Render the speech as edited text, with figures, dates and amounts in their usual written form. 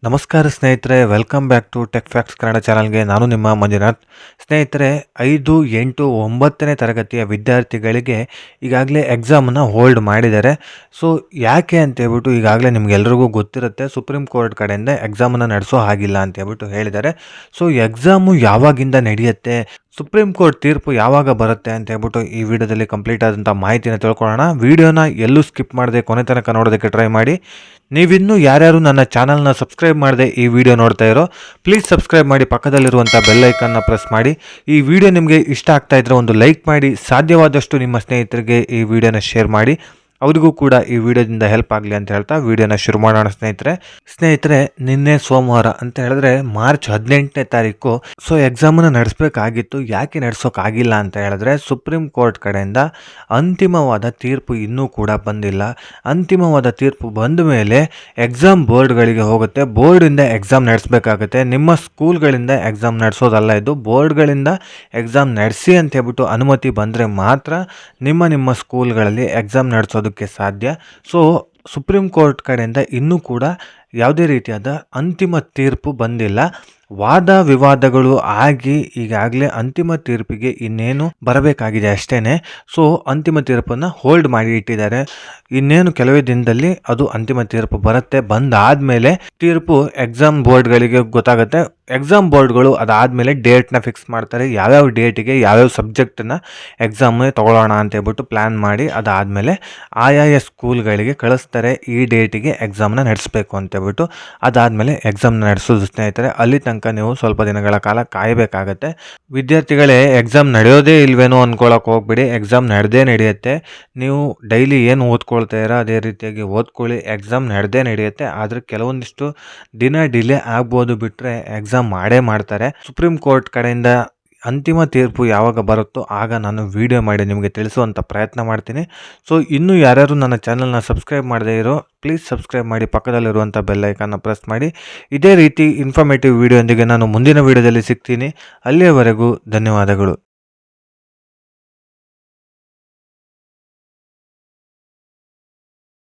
ನಮಸ್ಕಾರ ಸ್ನೇಹಿತರೆ, welcome back to tech facts Kannada ಚಾನಲ್ಗೆ. ನಾನು ನಿಮ್ಮ ಮಂಜುನಾಥ್. ಸ್ನೇಹಿತರೆ, 5, 8, 9ನೇ ತರಗತಿಯ ವಿದ್ಯಾರ್ಥಿಗಳಿಗೆ ಈಗಾಗಲೇ ಎಕ್ಸಾಮನ್ನು ಹೋಲ್ಡ್ ಮಾಡಿದ್ದಾರೆ. ಸೊ ಯಾಕೆ ಅಂತ ಹೇಳ್ಬಿಟ್ಟು ಈಗಾಗಲೇ ನಿಮ್ಗೆಲ್ರಿಗೂ ಗೊತ್ತಿರುತ್ತೆ, ಸುಪ್ರೀಂ ಕೋರ್ಟ್ ಕಡೆಯಿಂದ ಎಕ್ಸಾಮನ್ನು ನಡೆಸೋ ಹಾಗಿಲ್ಲ ಅಂತ ಹೇಳ್ಬಿಟ್ಟು ಹೇಳಿದ್ದಾರೆ. ಸೊ ಎಕ್ಸಾಮು ಯಾವಾಗಿಂದ ನಡೆಯುತ್ತೆ, ಸುಪ್ರೀಂ ಕೋರ್ಟ್ ತೀರ್ಪು ಯಾವಾಗ ಬರುತ್ತೆ ಅಂತ ಹೇಳ್ಬಿಟ್ಟು ಈ ವಿಡಿಯೋದಲ್ಲಿ ಕಂಪ್ಲೀಟ್ ಆದಂಥ ಮಾಹಿತಿನ ತಿಳ್ಕೊಳ್ಳೋಣ. ವಿಡಿಯೋನ ಎಲ್ಲೂ ಸ್ಕಿಪ್ ಮಾಡದೆ ಕೊನೆ ತನಕ ನೋಡೋದಕ್ಕೆ ಟ್ರೈ ಮಾಡಿ. ನೀವಿನ್ನೂ ಯಾರ್ಯಾರು ನನ್ನ ಚಾನಲ್ನ ಸಬ್ಸ್ಕ್ರೈಬ್ ಮಾಡದೆ ಈ ವಿಡಿಯೋ ನೋಡ್ತಾ ಇರೋ, ಪ್ಲೀಸ್ ಸಬ್ಸ್ಕ್ರೈಬ್ ಮಾಡಿ, ಪಕ್ಕದಲ್ಲಿರುವಂಥ ಬೆಲ್ ಐಕನ್ನ ಪ್ರೆಸ್ ಮಾಡಿ. ಈ ವಿಡಿಯೋ ನಿಮಗೆ ಇಷ್ಟ ಆಗ್ತಾ ಇದ್ದರೆ ಒಂದು ಲೈಕ್ ಮಾಡಿ, ಸಾಧ್ಯವಾದಷ್ಟು ನಿಮ್ಮ ಸ್ನೇಹಿತರಿಗೆ ಈ ವಿಡಿಯೋನ ಶೇರ್ ಮಾಡಿ, ಅವ್ರಿಗೂ ಕೂಡ ಈ ವಿಡಿಯೋದಿಂದ ಹೆಲ್ಪ್ ಆಗಲಿ ಅಂತ ಹೇಳ್ತಾ ವಿಡಿಯೋನ ಶುರು ಮಾಡೋಣ. ಸ್ನೇಹಿತರೆ, ನಿನ್ನೆ ಸೋಮವಾರ ಅಂತ ಹೇಳಿದ್ರೆ ಮಾರ್ಚ್ 18ನೇ ತಾರೀಕು ಸೊ ಎಕ್ಸಾಮನ್ನು ನಡೆಸಬೇಕಾಗಿತ್ತು. ಯಾಕೆ ನಡೆಸೋಕ್ಕಾಗಿಲ್ಲ ಅಂತ ಹೇಳಿದ್ರೆ ಸುಪ್ರೀಂ ಕೋರ್ಟ್ ಕಡೆಯಿಂದ ಅಂತಿಮವಾದ ತೀರ್ಪು ಇನ್ನೂ ಕೂಡ ಬಂದಿಲ್ಲ. ಅಂತಿಮವಾದ ತೀರ್ಪು ಬಂದ ಮೇಲೆ ಎಕ್ಸಾಮ್ ಬೋರ್ಡ್ಗಳಿಗೆ ಹೋಗುತ್ತೆ. ಬೋರ್ಡಿಂದ ಎಕ್ಸಾಮ್ ನಡೆಸಬೇಕಾಗುತ್ತೆ. ನಿಮ್ಮ ಸ್ಕೂಲ್ಗಳಿಂದ ಎಕ್ಸಾಮ್ ನಡೆಸೋದಲ್ಲ, ಇದು ಬೋರ್ಡ್ಗಳಿಂದ ಎಕ್ಸಾಮ್ ನಡೆಸಿ ಅಂತ ಹೇಳ್ಬಿಟ್ಟು ಅನುಮತಿ ಬಂದರೆ ಮಾತ್ರ ನಿಮ್ಮ ಸ್ಕೂಲ್ಗಳಲ್ಲಿ ಎಕ್ಸಾಮ್ ನಡೆಸೋದಕ್ಕೆ ಸಾಧ್ಯ. ಸೊ ಸುಪ್ರೀಂ ಕೋರ್ಟ್ ಕಡೆಯಿಂದ ಇನ್ನೂ ಕೂಡ ಯಾವುದೇ ರೀತಿಯಾದ ಅಂತಿಮ ತೀರ್ಪು ಬಂದಿಲ್ಲ. ವಾದ ವಿವಾದಗಳು ಆಗಿ ಈಗಾಗಲೇ ಅಂತಿಮ ತೀರ್ಪಿಗೆ ಇನ್ನೇನು ಬರಬೇಕಾಗಿದೆ ಅಷ್ಟೇನೆ. ಸೊ ಅಂತಿಮ ತೀರ್ಪನ್ನು ಹೋಲ್ಡ್ ಮಾಡಿ ಇಟ್ಟಿದ್ದಾರೆ. ಇನ್ನೇನು ಕೆಲವೇ ದಿನದಲ್ಲಿ ಅದು ಅಂತಿಮ ತೀರ್ಪು ಬರುತ್ತೆ. ಬಂದಾದ್ಮೇಲೆ ತೀರ್ಪು ಎಕ್ಸಾಮ್ ಬೋರ್ಡ್ಗಳಿಗೆ ಗೊತ್ತಾಗುತ್ತೆ. ಎಕ್ಸಾಮ್ ಬೋರ್ಡ್ಗಳು ಅದಾದಮೇಲೆ ಡೇಟ್ನ ಫಿಕ್ಸ್ ಮಾಡ್ತಾರೆ. ಯಾವ್ಯಾವ ಡೇಟಿಗೆ ಯಾವ್ಯಾವ ಸಬ್ಜೆಕ್ಟನ್ನ ಎಕ್ಸಾಮ್ ತಗೊಳ್ಳೋಣ ಅಂತ ಹೇಳ್ಬಿಟ್ಟು ಪ್ಲ್ಯಾನ್ ಮಾಡಿ ಅದಾದಮೇಲೆ ಆಯಾಯ ಸ್ಕೂಲ್ಗಳಿಗೆ ಕಳಿಸ್ತಾರೆ. ಈ ಡೇಟಿಗೆ ಎಕ್ಸಾಮ್ನ ನಡೆಸಬೇಕು ಅಂತ ಹೇಳ್ಬಿಟ್ಟು ಅದಾದಮೇಲೆ ಎಕ್ಸಾಮ್ನ ನಡೆಸೋದು. ಸ್ನೇಹಿತರೆ, ಅಲ್ಲಿ ತನಕ ನೀವು ಸ್ವಲ್ಪ ದಿನಗಳ ಕಾಲ ಕಾಯಬೇಕಾಗತ್ತೆ. ವಿದ್ಯಾರ್ಥಿಗಳೇ, ಎಕ್ಸಾಮ್ ನಡೆಯೋದೇ ಇಲ್ವೇನೋ ಅಂದ್ಕೊಳ್ಳೋಕೆ ಹೋಗ್ಬಿಡಿ. ಎಕ್ಸಾಮ್ ನಡೆಯುತ್ತೆ. ನೀವು ಡೈಲಿ ಏನು ಓದ್ಕೊಳ್ತಾ ಇರೋ ಅದೇ ರೀತಿಯಾಗಿ ಓದ್ಕೊಳ್ಳಿ. ಎಕ್ಸಾಮ್ ನಡೆಯುತ್ತೆ. ಆದರೆ ಕೆಲವೊಂದಿಷ್ಟು ದಿನ ಡಿಲೇ ಆಗ್ಬೋದು, ಬಿಟ್ಟರೆ ಎಕ್ಸಾಮ್ ಮಾಡೇ ಮಾಡ್ತಾರೆ. ಸುಪ್ರೀಂ ಕೋರ್ಟ್ ಕಡೆಯಿಂದ ಅಂತಿಮ ತೀರ್ಪು ಯಾವಾಗ ಬರುತ್ತೋ ಆಗ ನಾನು ವಿಡಿಯೋ ಮಾಡಿ ನಿಮಗೆ ತಿಳಿಸುವಂಥ ಪ್ರಯತ್ನ ಮಾಡ್ತೀನಿ. ಸೊ ಇನ್ನೂ ಯಾರ್ಯಾರು ನನ್ನ ಚಾನಲ್ನ ಸಬ್ಸ್ಕ್ರೈಬ್ ಮಾಡದೇ ಇರೋ, ಪ್ಲೀಸ್ ಸಬ್ಸ್ಕ್ರೈಬ್ ಮಾಡಿ, ಪಕ್ಕದಲ್ಲಿರುವಂಥ ಬೆಲ್ ಐಕನ್ನ ಪ್ರೆಸ್ ಮಾಡಿ. ಇದೇ ರೀತಿ ಇನ್ಫಾರ್ಮೇಟಿವ್ ವಿಡಿಯೋ ಒಂದಿಗೆ ನಾನು ಮುಂದಿನ ವಿಡಿಯೋದಲ್ಲಿ ಸಿಗ್ತೀನಿ. ಅಲ್ಲಿಯವರೆಗೂ ಧನ್ಯವಾದಗಳು.